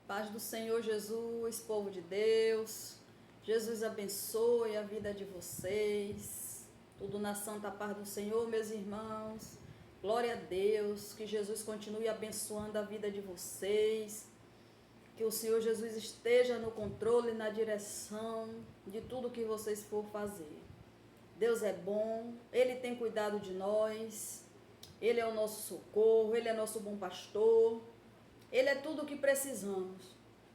Paz do Senhor Jesus, povo de Deus. Jesus abençoe a vida de vocês. Tudo na santa paz do Senhor, meus irmãos. Glória a Deus. Que Jesus continue abençoando a vida de vocês. Que o Senhor Jesus esteja no controle e na direção de tudo que vocês for fazer. Deus é bom, Ele tem cuidado de nós. Ele é o nosso socorro, Ele é nosso bom pastor. Ele é tudo o que precisamos.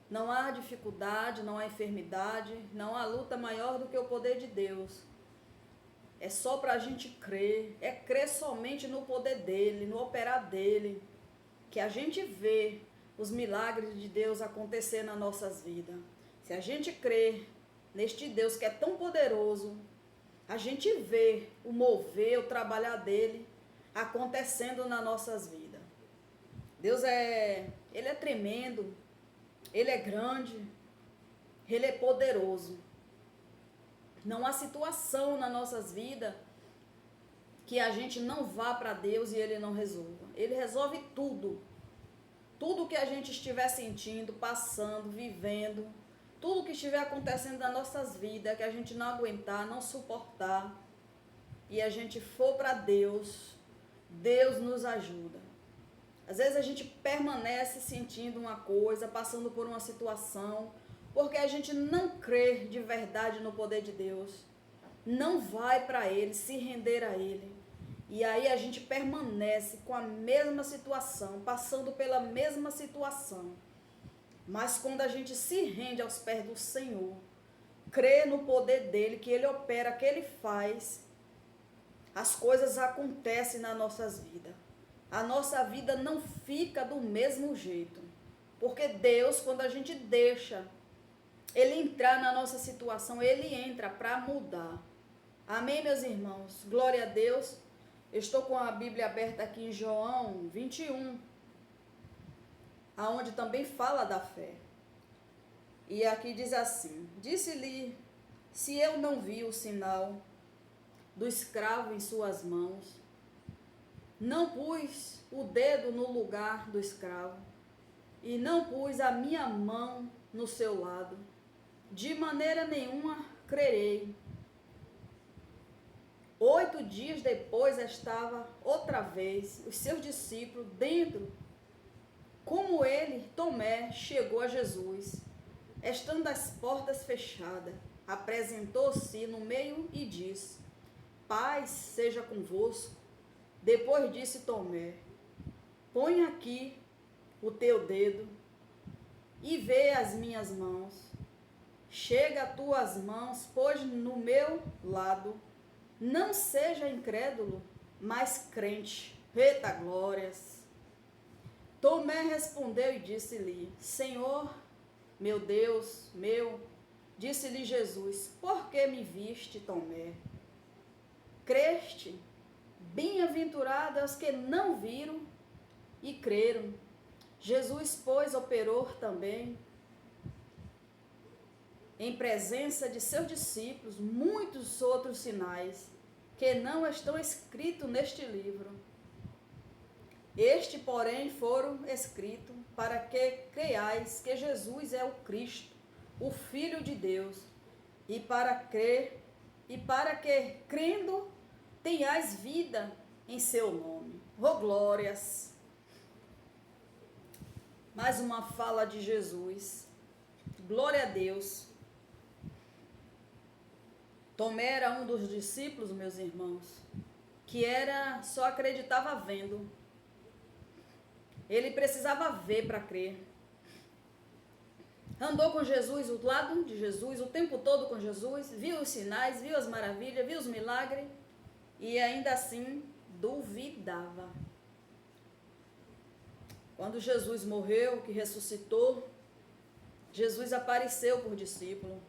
Não há dificuldade, não há enfermidade, não há luta maior do que o poder de Deus. É só para a gente crer, é crer somente no poder dEle, no operar dEle, que a gente vê os milagres de Deus acontecer nas nossas vidas. Se a gente crer neste Deus que é tão poderoso, a gente vê o mover, o trabalhar dEle acontecendo nas nossas vidas. Deus Ele é tremendo, Ele é grande, Ele é poderoso. Não há situação nas nossas vidas que a gente não vá para Deus e Ele não resolva. Ele resolve tudo. Tudo que a gente estiver sentindo, passando, vivendo, tudo que estiver acontecendo nas nossas vidas, que a gente não aguentar, não suportar, e a gente for para Deus, Deus nos ajuda. Às vezes a gente permanece sentindo uma coisa, passando por uma situação, porque a gente não crê de verdade no poder de Deus, não vai para Ele, se render a Ele. E aí a gente permanece com a mesma situação, passando pela mesma situação. Mas quando a gente se rende aos pés do Senhor, crê no poder dEle, que Ele opera, que Ele faz, as coisas acontecem nas nossas vidas. A nossa vida não fica do mesmo jeito. Porque Deus, quando a gente deixa Ele entrar na nossa situação, Ele entra para mudar. Amém, meus irmãos? Glória a Deus. Eu estou com a Bíblia aberta aqui em João 21, aonde também fala da fé. E aqui diz assim: disse-lhe, se eu não vi o sinal do escravo em suas mãos, não pus o dedo no lugar do escravo, e não pus a minha mão no seu lado, de maneira nenhuma crerei. 8 dias depois estava outra vez os seus discípulos dentro. Como ele, Tomé, chegou a Jesus, estando as portas fechadas, apresentou-se no meio e disse: paz seja convosco. Depois disse Tomé: põe aqui o teu dedo e vê as minhas mãos. Chega as tuas mãos, pois no meu lado. Não seja incrédulo, mas crente. Eita glórias! Tomé respondeu e disse-lhe: Senhor, meu Deus, meu. Disse-lhe Jesus: por que me viste, Tomé? Creste? Bem-aventurados os que não viram e creram. Jesus, pois, operou também, em presença de seus discípulos, muitos outros sinais, que não estão escritos neste livro. Este, porém, foram escritos para que creiais que Jesus é o Cristo, o Filho de Deus, e para que, crendo, tenhais vida em seu nome. Oh, glórias! Mais uma fala de Jesus. Glória a Deus. Tomé era um dos discípulos, meus irmãos, que só acreditava vendo. Ele precisava ver para crer. Andou com Jesus, ao lado de Jesus, o tempo todo com Jesus, viu os sinais, viu as maravilhas, viu os milagres, e ainda assim duvidava. Quando Jesus morreu, que ressuscitou, Jesus apareceu por discípulo.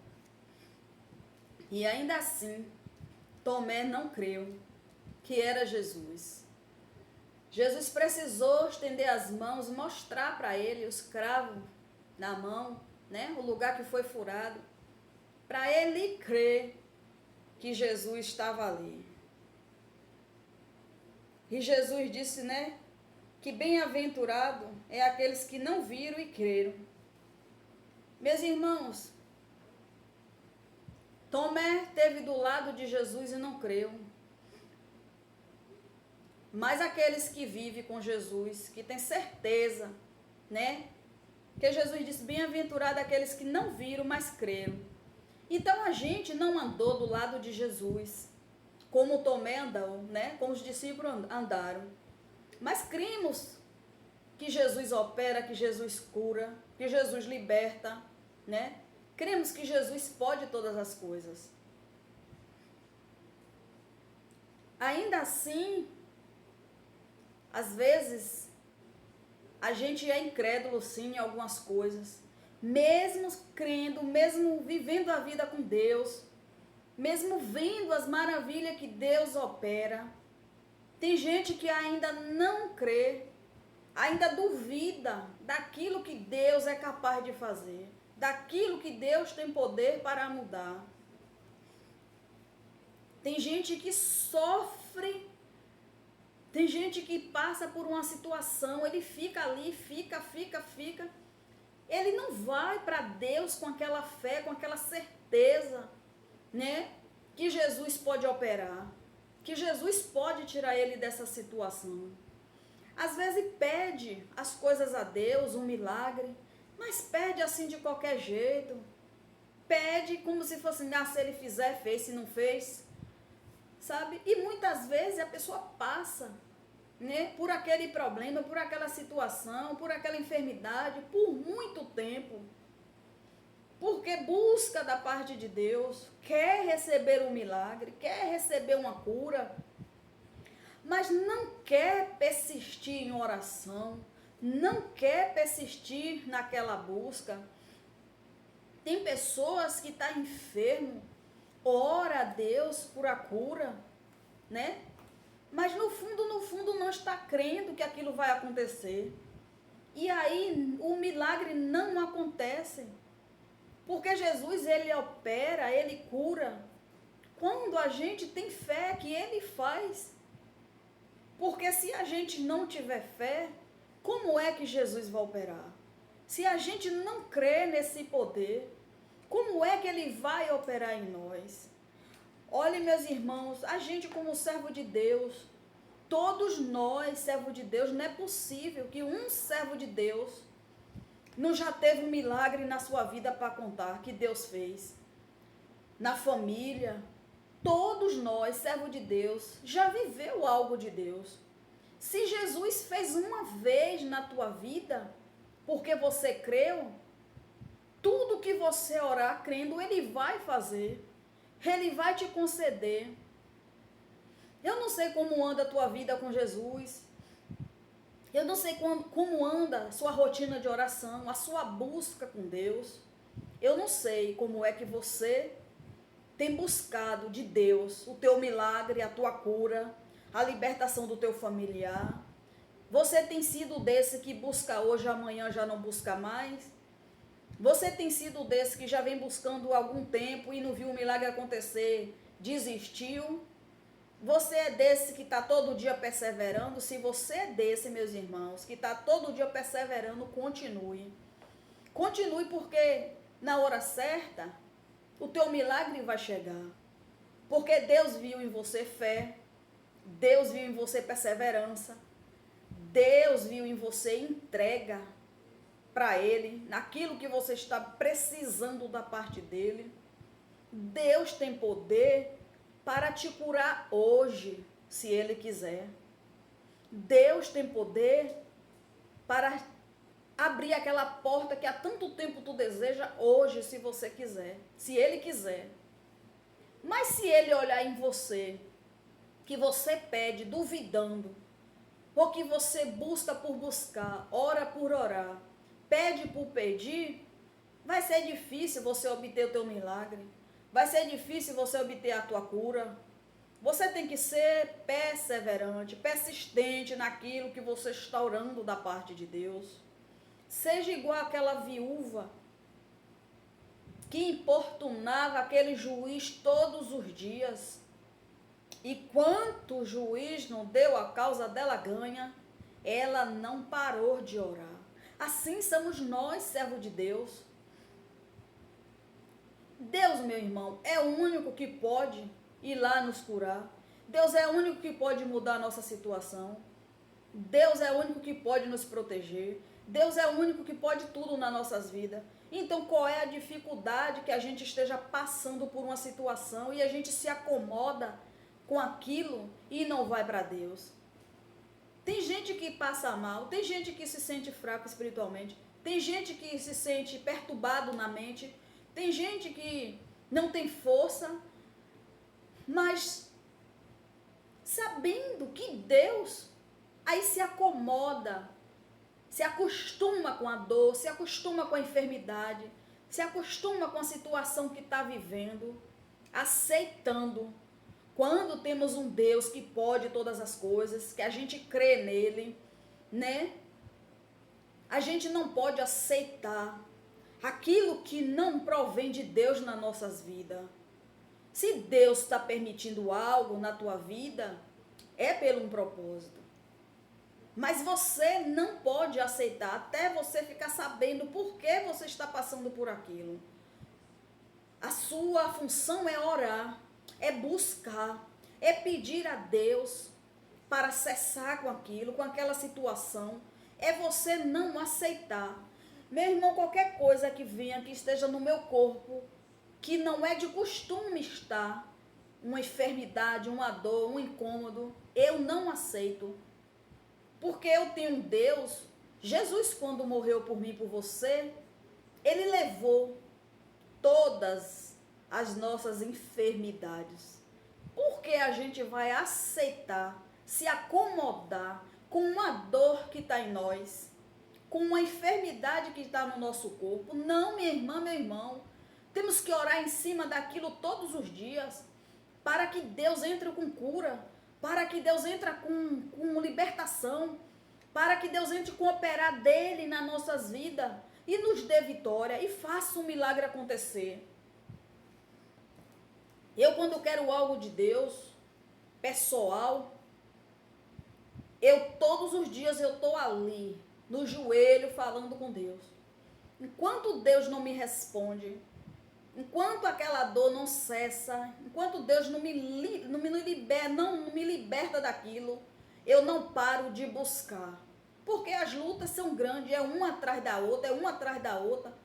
E ainda assim, Tomé não creu que era Jesus. Jesus precisou estender as mãos, mostrar para ele os cravos na mão, né? O lugar que foi furado, para ele crer que Jesus estava ali. E Jesus disse, né, que bem-aventurado é aqueles que não viram e creram. Meus irmãos, Tomé esteve do lado de Jesus e não creu. Mas aqueles que vivem com Jesus, que têm certeza, né? Que Jesus disse, bem-aventurado aqueles que não viram, mas creram. Então a gente não andou do lado de Jesus, como Tomé andou, né? Como os discípulos andaram. Mas cremos que Jesus opera, que Jesus cura, que Jesus liberta, né? Cremos que Jesus pode todas as coisas. Ainda assim, às vezes, a gente é incrédulo sim em algumas coisas, mesmo crendo, mesmo vivendo a vida com Deus, mesmo vendo as maravilhas que Deus opera. Tem gente que ainda não crê, ainda duvida daquilo que Deus é capaz de fazer, daquilo que Deus tem poder para mudar. Tem gente que sofre, tem gente que passa por uma situação, ele fica ali, fica. Ele não vai para Deus com aquela fé, com aquela certeza, né? Que Jesus pode operar, que Jesus pode tirar ele dessa situação. Às vezes pede as coisas a Deus, um milagre, mas pede assim de qualquer jeito. Pede como se fosse, se ele fizer, fez, se não fez, sabe? E muitas vezes a pessoa passa, né, por aquele problema, por aquela situação, por aquela enfermidade, por muito tempo. Porque busca da parte de Deus, quer receber um milagre, quer receber uma cura, mas não quer persistir em oração, não quer persistir naquela busca. Tem pessoas que estão enfermo, ora a Deus por a cura, né? Mas no fundo não está crendo que aquilo vai acontecer. E aí o milagre não acontece. Porque Jesus, ele opera, ele cura. Quando a gente tem fé que ele faz. Porque se a gente não tiver fé, como é que Jesus vai operar? Se a gente não crê nesse poder, como é que ele vai operar em nós? Olha, meus irmãos, a gente como servo de Deus, todos nós, servo de Deus, não é possível que um servo de Deus não já teve um milagre na sua vida para contar que Deus fez. Na família, todos nós, servo de Deus, já viveu algo de Deus. Se Jesus fez uma vez na tua vida, porque você creu, tudo que você orar crendo, ele vai fazer. Ele vai te conceder. Eu não sei como anda a tua vida com Jesus. Eu não sei como anda a sua rotina de oração, a sua busca com Deus. Eu não sei como é que você tem buscado de Deus o teu milagre, a tua cura, a libertação do teu familiar. Você tem sido desse que busca hoje, amanhã já não busca mais? Você tem sido desse que já vem buscando há algum tempo e não viu o milagre acontecer, desistiu? Você é desse que está todo dia perseverando? Se você é desse, meus irmãos, que está todo dia perseverando, continue. Continue, porque na hora certa, o teu milagre vai chegar. Porque Deus viu em você fé, Deus viu em você perseverança, Deus viu em você entrega para Ele, naquilo que você está precisando da parte dEle. Deus tem poder para te curar hoje, se Ele quiser. Deus tem poder para abrir aquela porta que há tanto tempo tu deseja hoje, se você quiser, se Ele quiser. Mas se Ele olhar em você, que você pede duvidando, ou que você busca por buscar, ora por orar, pede por pedir, vai ser difícil você obter o teu milagre. Vai ser difícil você obter a tua cura. Você tem que ser perseverante, persistente naquilo que você está orando da parte de Deus. Seja igual àquela viúva que importunava aquele juiz todos os dias. E quanto o juiz não deu a causa dela ganha, ela não parou de orar. Assim somos nós, servos de Deus. Deus, meu irmão, é o único que pode ir lá nos curar. Deus é o único que pode mudar a nossa situação. Deus é o único que pode nos proteger. Deus é o único que pode tudo nas nossas vidas. Então, qual é a dificuldade que a gente esteja passando por uma situação e a gente se acomoda com aquilo e não vai para Deus? Tem gente que passa mal, tem gente que se sente fraco espiritualmente, tem gente que se sente perturbado na mente, tem gente que não tem força, mas sabendo que Deus aí se acomoda, se acostuma com a dor, se acostuma com a enfermidade, se acostuma com a situação que está vivendo, aceitando. Quando temos um Deus que pode todas as coisas, que a gente crê nele, né? A gente não pode aceitar aquilo que não provém de Deus nas nossas vidas. Se Deus está permitindo algo na tua vida, é pelo um propósito. Mas você não pode aceitar até você ficar sabendo por que você está passando por aquilo. A sua função é orar, é buscar, é pedir a Deus para cessar com aquilo, com aquela situação. É você não aceitar. Meu irmão, qualquer coisa que venha, que esteja no meu corpo, que não é de costume estar, uma enfermidade, uma dor, um incômodo, eu não aceito. Porque eu tenho um Deus. Jesus, quando morreu por mim e por você, ele levou todas as nossas enfermidades. Por que a gente vai aceitar, se acomodar com uma dor que está em nós, com uma enfermidade que está no nosso corpo? Não, minha irmã, meu irmão. Temos que orar em cima daquilo todos os dias, para que Deus entre com cura, para que Deus entre com libertação, para que Deus entre com o operar dele nas nossas vidas e nos dê vitória e faça um milagre acontecer. Eu, quando quero algo de Deus, pessoal, todos os dias eu estou ali, no joelho, falando com Deus. Enquanto Deus não me responde, enquanto aquela dor não cessa, enquanto Deus não me liberta daquilo, eu não paro de buscar. Porque as lutas são grandes, é uma atrás da outra, é uma atrás da outra.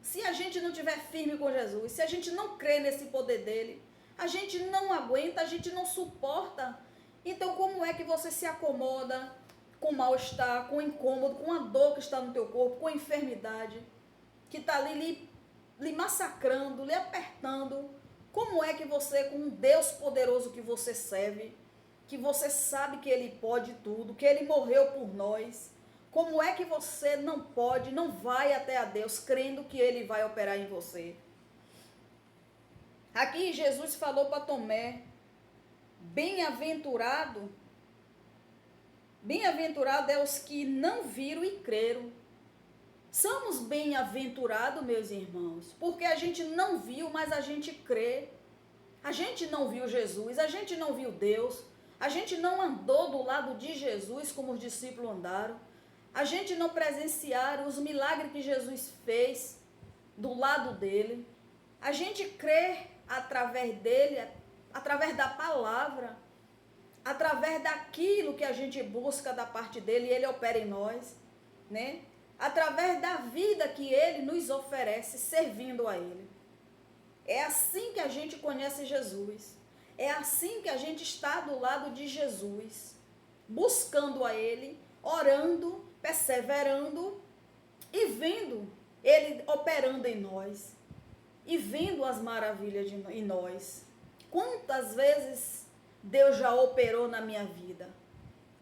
Se a gente não estiver firme com Jesus, se a gente não crê nesse poder dele, a gente não aguenta, a gente não suporta. Então, como é que você se acomoda com mal-estar, com incômodo, com a dor que está no teu corpo, com a enfermidade que está ali lhe massacrando, lhe apertando? Como é que você, com um Deus poderoso que você serve, que você sabe que ele pode tudo, que ele morreu por nós, como é que você não pode, não vai até a Deus crendo que ele vai operar em você? Aqui Jesus falou para Tomé: bem-aventurado é os que não viram e creram. Somos bem-aventurados, meus irmãos, porque a gente não viu, mas a gente crê. A gente não viu Jesus, a gente não viu Deus, a gente não andou do lado de Jesus como os discípulos andaram, a gente não presenciaram os milagres que Jesus fez do lado dele. A gente crê através dele, através da palavra, através daquilo que a gente busca da parte dele, e ele opera em nós, né? Através da vida que ele nos oferece, servindo a ele. É assim que a gente conhece Jesus. É assim que a gente está do lado de Jesus, buscando a ele, orando, perseverando e vendo ele operando em nós e vendo as maravilhas em nós. Quantas vezes Deus já operou na minha vida?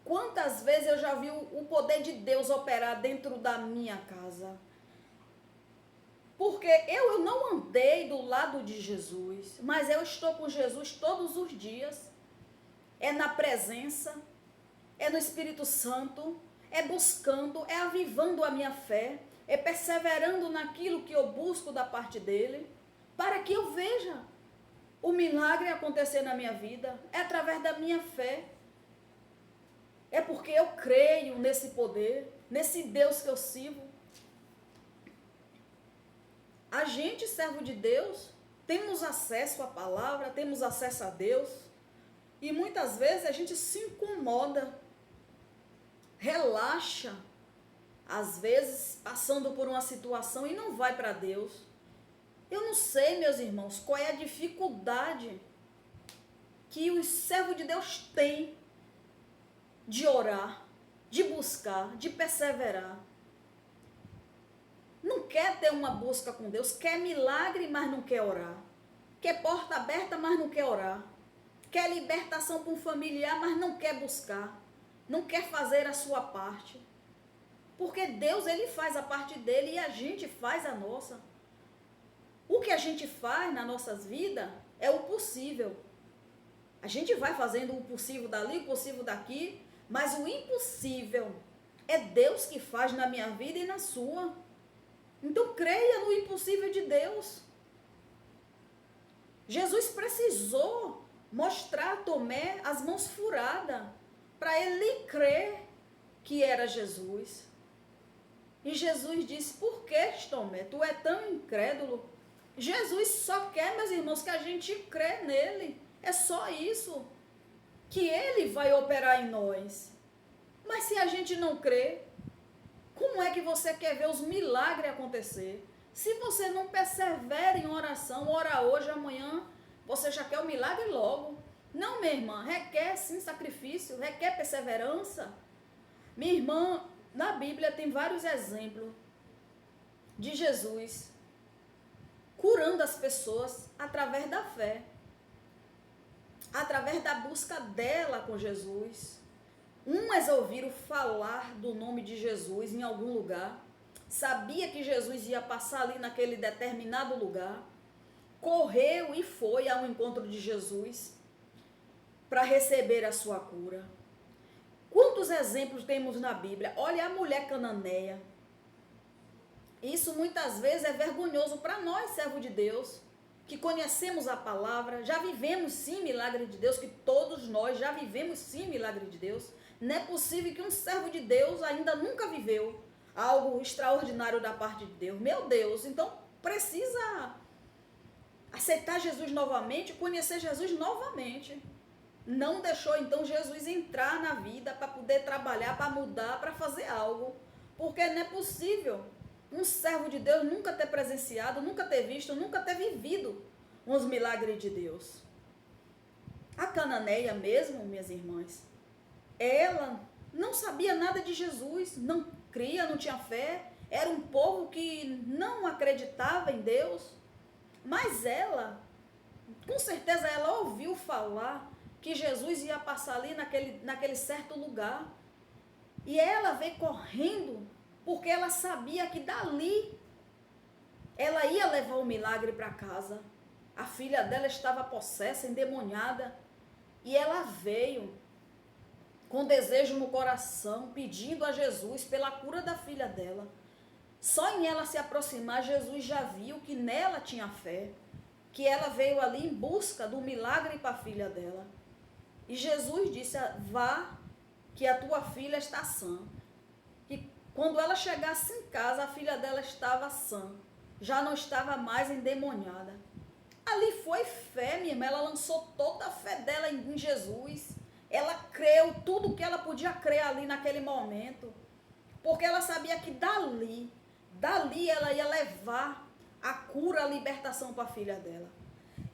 Quantas vezes eu já vi o poder de Deus operar dentro da minha casa? Porque eu não andei do lado de Jesus, mas eu estou com Jesus todos os dias. É na presença, é no Espírito Santo, é buscando, é avivando a minha fé, é perseverando naquilo que eu busco da parte dele, para que eu veja o milagre acontecer na minha vida. É através da minha fé. É porque eu creio nesse poder, nesse Deus que eu sirvo. A gente, servo de Deus, temos acesso à palavra, temos acesso a Deus, e muitas vezes a gente se incomoda, relaxa, às vezes passando por uma situação e não vai para Deus. Eu não sei, meus irmãos, qual é a dificuldade que os servos de Deus têm de orar, de buscar, de perseverar. Não quer ter uma busca com Deus, quer milagre, mas não quer orar. Quer porta aberta, mas não quer orar. Quer libertação para um familiar, mas não quer buscar. Não quer fazer a sua parte. Porque Deus, ele faz a parte dele e a gente faz a nossa. O que a gente faz nas nossas vidas é o possível. A gente vai fazendo o possível dali, o possível daqui, mas o impossível é Deus que faz na minha vida e na sua. Então creia no impossível de Deus. Jesus precisou mostrar a Tomé as mãos furadas para ele crer que era Jesus. E Jesus disse: por que, Tomé, tu é tão incrédulo? Jesus só quer, meus irmãos, que a gente crê nele. É só isso. Que ele vai operar em nós. Mas se a gente não crê, como é que você quer ver os milagres acontecer? Se você não persevera em oração, ora hoje, amanhã, você já quer o milagre logo. Não, minha irmã, requer sim sacrifício, requer perseverança. Minha irmã, na Bíblia tem vários exemplos de Jesus curando as pessoas através da fé, através da busca dela com Jesus. Umas ouviram falar do nome de Jesus em algum lugar, sabia que Jesus ia passar ali naquele determinado lugar, correu e foi ao encontro de Jesus para receber a sua cura. Quantos exemplos temos na Bíblia? Olha a mulher cananeia. Isso muitas vezes é vergonhoso para nós, servos de Deus, que conhecemos a palavra, já vivemos sim milagre de Deus, que todos nós já vivemos sim milagre de Deus. Não é possível que um servo de Deus ainda nunca viveu algo extraordinário da parte de Deus. Meu Deus, então precisa aceitar Jesus novamente, conhecer Jesus novamente. Não deixou então Jesus entrar na vida para poder trabalhar, para mudar, para fazer algo. Porque não é possível um servo de Deus nunca ter presenciado, nunca ter visto, nunca ter vivido uns milagres de Deus. A cananeia mesmo, minhas irmãs, ela não sabia nada de Jesus, não cria, não tinha fé, era um povo que não acreditava em Deus, mas ela, com certeza ela ouviu falar que Jesus ia passar ali naquele certo lugar, e ela veio correndo, porque ela sabia que dali ela ia levar o milagre para casa. A filha dela estava possessa, endemoniada, e ela veio com desejo no coração, pedindo a Jesus pela cura da filha dela. Só em ela se aproximar, Jesus já viu que nela tinha fé, que ela veio ali em busca do milagre para a filha dela. E Jesus disse: vá, que a tua filha está sã. E quando ela chegasse em casa, a filha dela estava sã, já não estava mais endemoniada. Ali foi fé, minha irmã, ela lançou toda a fé dela em Jesus. Ela creu tudo que ela podia crer ali naquele momento, porque ela sabia que dali ela ia levar a cura, a libertação para a filha dela.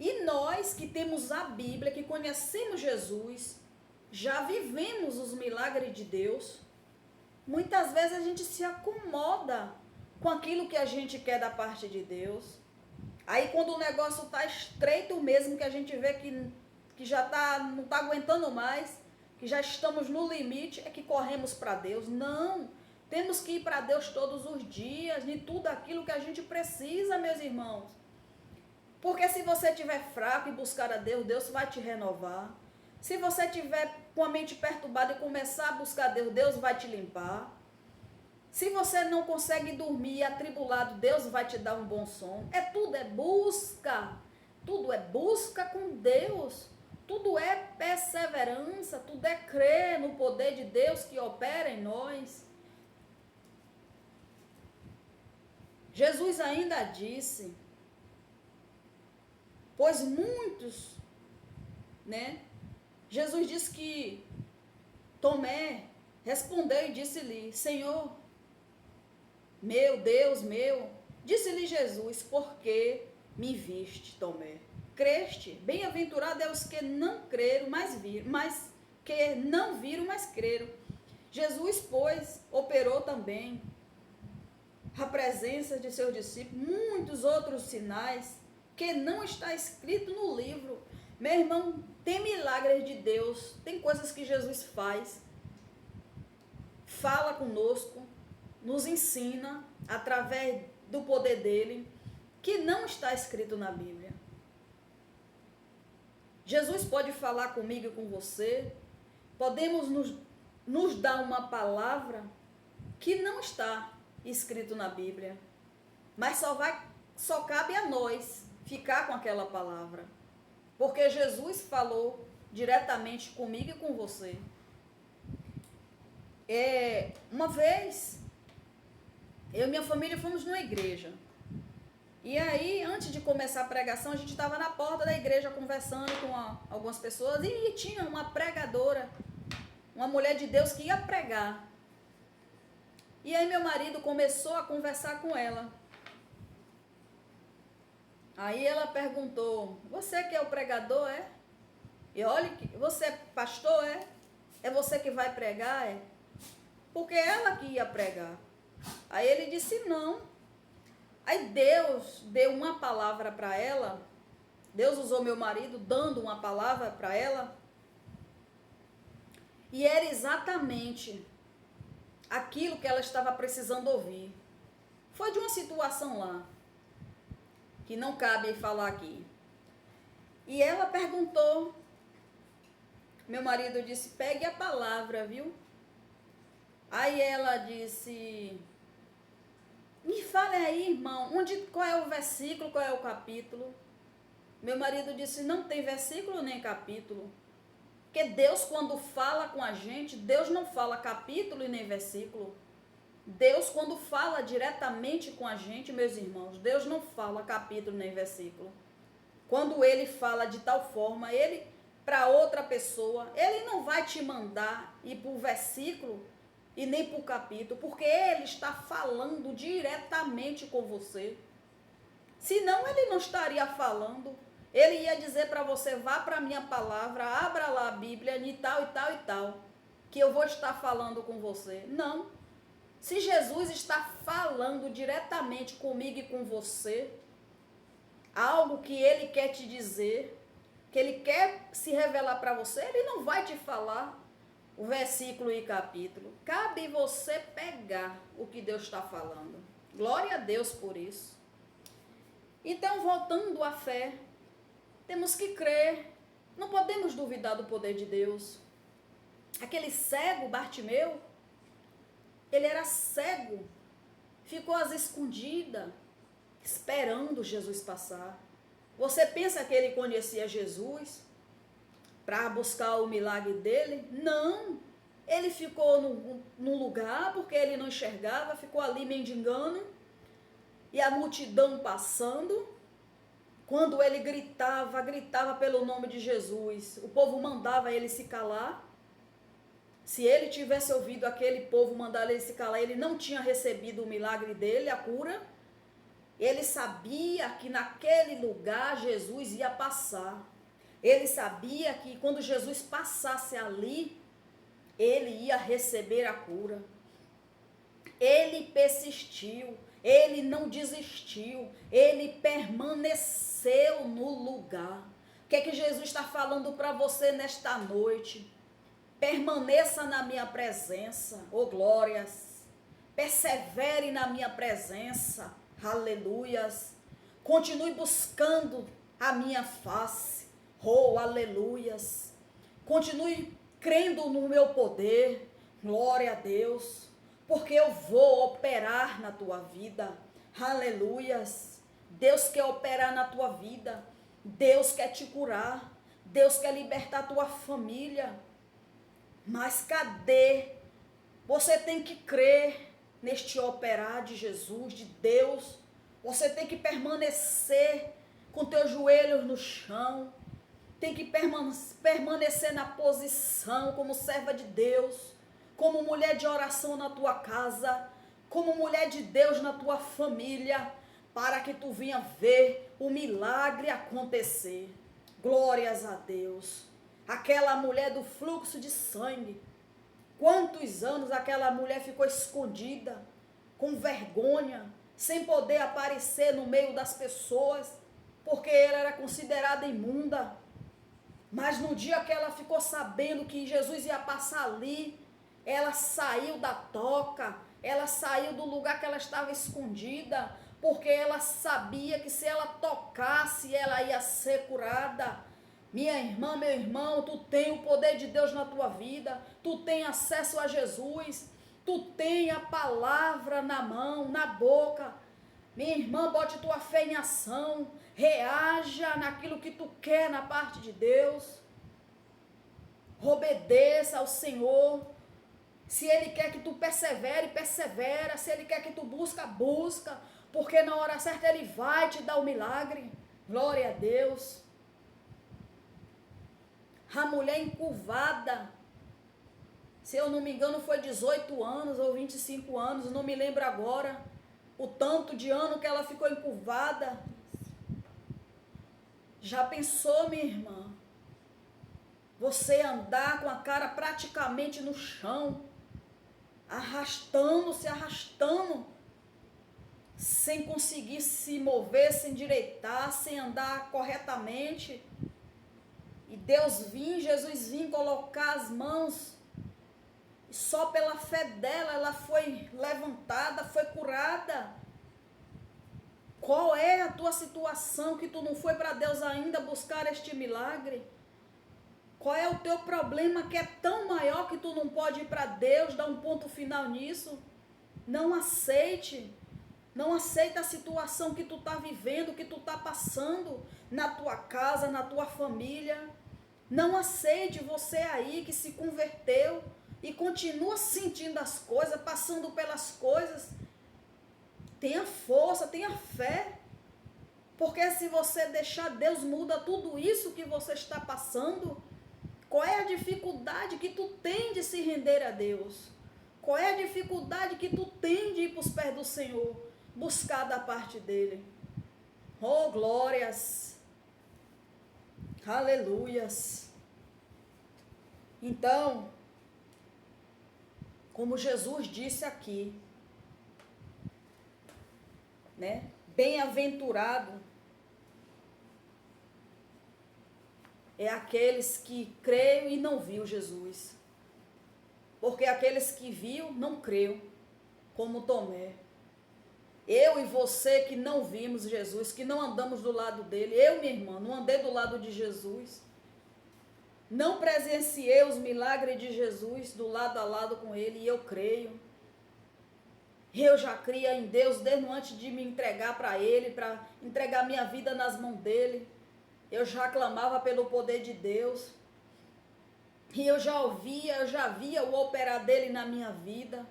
E nós que temos a Bíblia, que conhecemos Jesus, já vivemos os milagres de Deus, muitas vezes a gente se acomoda com aquilo que a gente quer da parte de Deus. Aí quando o negócio está estreito mesmo, que a gente vê que já não está aguentando mais, que já estamos no limite, é que corremos para Deus. Não, temos que ir para Deus todos os dias, em tudo aquilo que a gente precisa, meus irmãos. Porque se você estiver fraco e buscar a Deus, Deus vai te renovar. Se você estiver com a mente perturbada e começar a buscar a Deus, Deus vai te limpar. Se você não consegue dormir atribulado, Deus vai te dar um bom sono. Tudo é busca. Tudo é busca com Deus. Tudo é perseverança. Tudo é crer no poder de Deus que opera em nós. Jesus ainda disse Pois muitos, né? Jesus disse que Tomé respondeu e disse-lhe: Senhor, meu Deus, meu. Disse-lhe Jesus: por que me viste, Tomé? Creste? Bem-aventurado é os que não creram, mas que não viram, mas creram. Jesus, pois, operou também a presença de seus discípulos muitos outros sinais que não está escrito no livro. Meu irmão, tem milagres de Deus, tem coisas que Jesus fala conosco, nos ensina através do poder dele, que não está escrito na Bíblia. Jesus pode falar comigo e com você, podemos nos dar uma palavra que não está escrito na Bíblia, mas só cabe a nós ficar com aquela palavra, porque Jesus falou diretamente comigo e com você. Uma vez, eu e minha família fomos numa igreja, e aí, antes de começar a pregação, a gente estava na porta da igreja conversando com algumas pessoas, e tinha uma pregadora, uma mulher de Deus que ia pregar. E aí meu marido começou a conversar com ela. Aí ela perguntou: você que é o pregador, é? E olha, você é pastor, é? É você que vai pregar, é? Porque ela que ia pregar. Aí ele disse não. Aí Deus deu uma palavra para ela. Deus usou meu marido dando uma palavra para ela. E era exatamente aquilo que ela estava precisando ouvir. Foi de uma situação lá, que não cabe falar aqui. E ela perguntou, meu marido disse: pegue a palavra, viu? Aí ela disse: me fale aí, irmão, qual é o versículo, qual é o capítulo? Meu marido disse: não tem versículo nem capítulo. Porque Deus, quando fala com a gente, Deus não fala capítulo e nem versículo. Deus, quando fala diretamente com a gente, meus irmãos, Deus não fala capítulo nem versículo. Quando ele fala de tal forma, ele, para outra pessoa, ele não vai te mandar ir para o versículo e nem para o capítulo, porque ele está falando diretamente com você. Senão ele não estaria falando. Ele ia dizer para você: vá para a minha palavra, abra lá a Bíblia, e tal, e tal, e tal, que eu vou estar falando com você. Não. Se Jesus está falando diretamente comigo e com você, algo que ele quer te dizer, que ele quer se revelar para você, ele não vai te falar o versículo e capítulo. Cabe você pegar o que Deus está falando. Glória a Deus por isso. Então, voltando à fé, temos que crer, não podemos duvidar do poder de Deus. Aquele cego Bartimeu, ele era cego, ficou às escondidas, esperando Jesus passar. Você pensa que ele conhecia Jesus para buscar o milagre dele? Não, ele ficou num lugar porque ele não enxergava, ficou ali mendigando, e a multidão passando. Quando ele gritava pelo nome de Jesus, o povo mandava ele se calar. Se ele tivesse ouvido aquele povo mandar ele se calar, ele não tinha recebido o milagre dele, a cura. Ele sabia que naquele lugar Jesus ia passar. Ele sabia que quando Jesus passasse ali, ele ia receber a cura. Ele persistiu, ele não desistiu, ele permaneceu no lugar. O que é que Jesus está falando para você nesta noite? Permaneça na minha presença, oh glórias. Persevere na minha presença, aleluias. Continue buscando a minha face, oh aleluias. Continue crendo no meu poder, glória a Deus. Porque eu vou operar na tua vida, aleluias. Deus quer operar na tua vida, Deus quer te curar, Deus quer libertar a tua família. Mas cadê? Você tem que crer neste operar de Jesus, de Deus. Você tem que permanecer com teus joelhos no chão. Tem que permanecer na posição como serva de Deus, como mulher de oração na tua casa, como mulher de Deus na tua família, para que tu venha ver o milagre acontecer. Glórias a Deus. Aquela mulher do fluxo de sangue, quantos anos aquela mulher ficou escondida, com vergonha, sem poder aparecer no meio das pessoas, porque ela era considerada imunda. Mas no dia que ela ficou sabendo que Jesus ia passar ali, ela saiu da toca, ela saiu do lugar que ela estava escondida, porque ela sabia que se ela tocasse, ela ia ser curada. Minha irmã, meu irmão, tu tem o poder de Deus na tua vida, tu tem acesso a Jesus, tu tem a palavra na mão, na boca. Minha irmã, bote tua fé em ação, reaja naquilo que tu quer na parte de Deus, obedeça ao Senhor. Se Ele quer que tu persevere, persevera. Se Ele quer que tu busca, busca, porque na hora certa Ele vai te dar o milagre. Glória a Deus. A mulher encurvada, se eu não me engano foi 18 anos ou 25 anos, não me lembro agora, o tanto de ano que ela ficou encurvada. Já pensou, minha irmã? Você andar com a cara praticamente no chão, arrastando, sem conseguir se mover, se endireitar, sem andar corretamente. E Deus vinha, Jesus vinha colocar as mãos, e só pela fé dela ela foi levantada, foi curada. Qual é a tua situação que tu não foi para Deus ainda buscar este milagre? Qual é o teu problema que é tão maior que tu não pode ir para Deus, dar um ponto final nisso? Não aceite. Não aceita a situação que tu está vivendo, que tu está passando na tua casa, na tua família. Não aceite você aí que se converteu e continua sentindo as coisas, passando pelas coisas. Tenha força, tenha fé. Porque se você deixar, Deus muda tudo isso que você está passando. Qual é a dificuldade que tu tem de se render a Deus? Qual é a dificuldade que tu tem de ir para os pés do Senhor? Buscar da parte dele. Oh, glórias. Aleluias. Então, como Jesus disse aqui, né? Bem-aventurado é aqueles que creem e não viu Jesus. Porque aqueles que viu não creu, como Tomé. Eu e você que não vimos Jesus, que não andamos do lado dele, eu, minha irmã, não andei do lado de Jesus, não presenciei os milagres de Jesus do lado a lado com ele, e eu creio. Eu já cria em Deus desde antes de me entregar para ele, para entregar minha vida nas mãos dele. Eu já clamava pelo poder de Deus. E eu já via o operar dele na minha vida.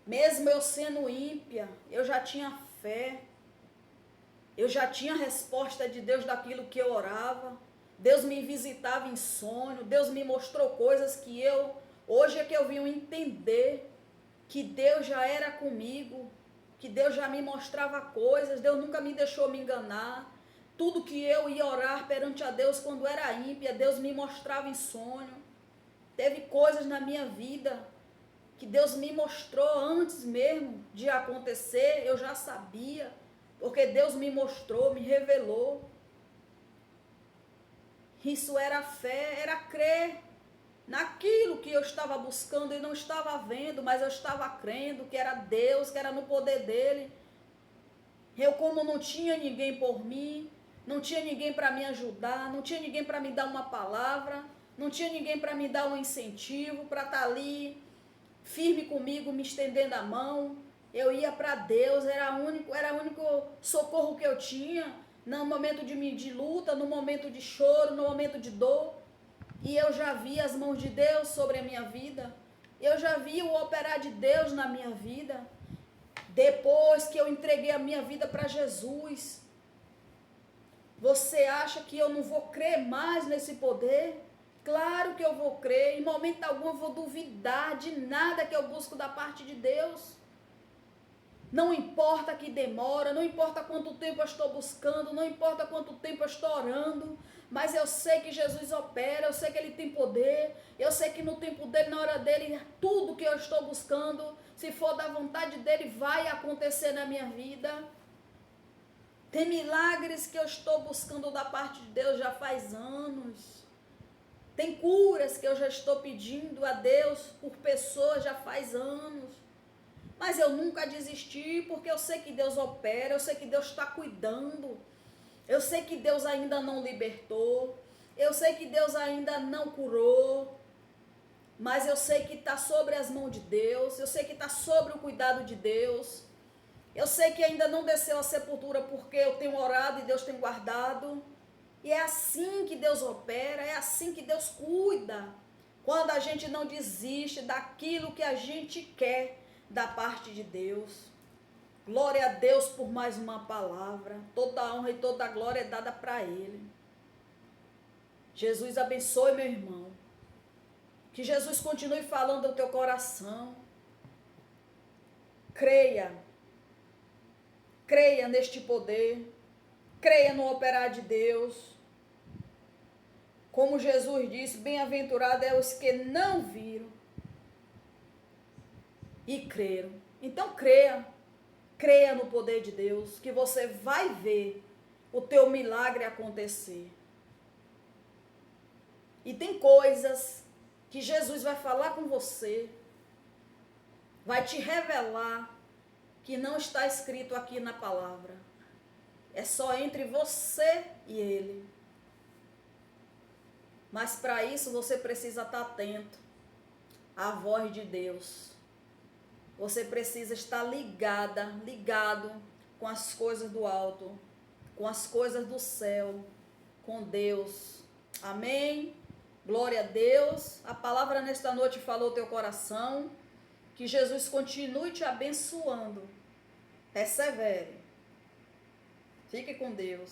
Mesmo eu sendo ímpia, eu já tinha fé. Eu já tinha resposta de Deus daquilo que eu orava. Deus me visitava em sonho. Deus me mostrou coisas que hoje é que eu vim entender que Deus já era comigo, que Deus já me mostrava coisas. Deus nunca me deixou me enganar. Tudo que eu ia orar perante a Deus quando era ímpia, Deus me mostrava em sonho. Teve coisas na minha vida que Deus me mostrou antes mesmo de acontecer, eu já sabia, porque Deus me mostrou, me revelou. Isso era fé, era crer naquilo que eu estava buscando e não estava vendo, mas eu estava crendo que era Deus, que era no poder dele. Eu, como não tinha ninguém por mim, não tinha ninguém para me ajudar, não tinha ninguém para me dar uma palavra, não tinha ninguém para me dar um incentivo, para estar ali firme comigo, me estendendo a mão. Eu ia para Deus, era o único socorro que eu tinha no momento de luta, no momento de choro, no momento de dor. E eu já vi as mãos de Deus sobre a minha vida. Eu já vi o operar de Deus na minha vida. Depois que eu entreguei a minha vida para Jesus, Você acha que eu não vou crer mais nesse poder? Claro que eu vou crer. Em momento algum eu vou duvidar de nada que eu busco da parte de Deus. Não importa que demora, não importa quanto tempo eu estou buscando, não importa quanto tempo eu estou orando, mas eu sei que Jesus opera, eu sei que Ele tem poder, eu sei que no tempo dEle, na hora dEle, tudo que eu estou buscando, se for da vontade dEle, vai acontecer na minha vida. Tem milagres que eu estou buscando da parte de Deus já faz anos. Tem curas que eu já estou pedindo a Deus por pessoas já faz anos. Mas eu nunca desisti, porque eu sei que Deus opera, eu sei que Deus está cuidando. Eu sei que Deus ainda não libertou. Eu sei que Deus ainda não curou. Mas eu sei que está sobre as mãos de Deus. Eu sei que está sobre o cuidado de Deus. Eu sei que ainda não desceu a sepultura, porque eu tenho orado e Deus tem guardado. E é assim que Deus opera, é assim que Deus cuida. Quando a gente não desiste daquilo que a gente quer da parte de Deus. Glória a Deus por mais uma palavra. Toda a honra e toda a glória é dada para Ele. Jesus abençoe, meu irmão. Que Jesus continue falando ao teu coração. Creia. Creia neste poder. Creia no operar de Deus. Como Jesus disse, bem-aventurado é os que não viram e creram. Então creia. Creia no poder de Deus, que você vai ver o teu milagre acontecer. E tem coisas que Jesus vai falar com você, vai te revelar, que não está escrito aqui na palavra. É só entre você e Ele. Mas para isso você precisa estar atento à voz de Deus. Você precisa estar ligado com as coisas do alto, com as coisas do céu, com Deus. Amém? Glória a Deus. A palavra nesta noite falou ao teu coração. Que Jesus continue te abençoando. Persevere. Fique com Deus.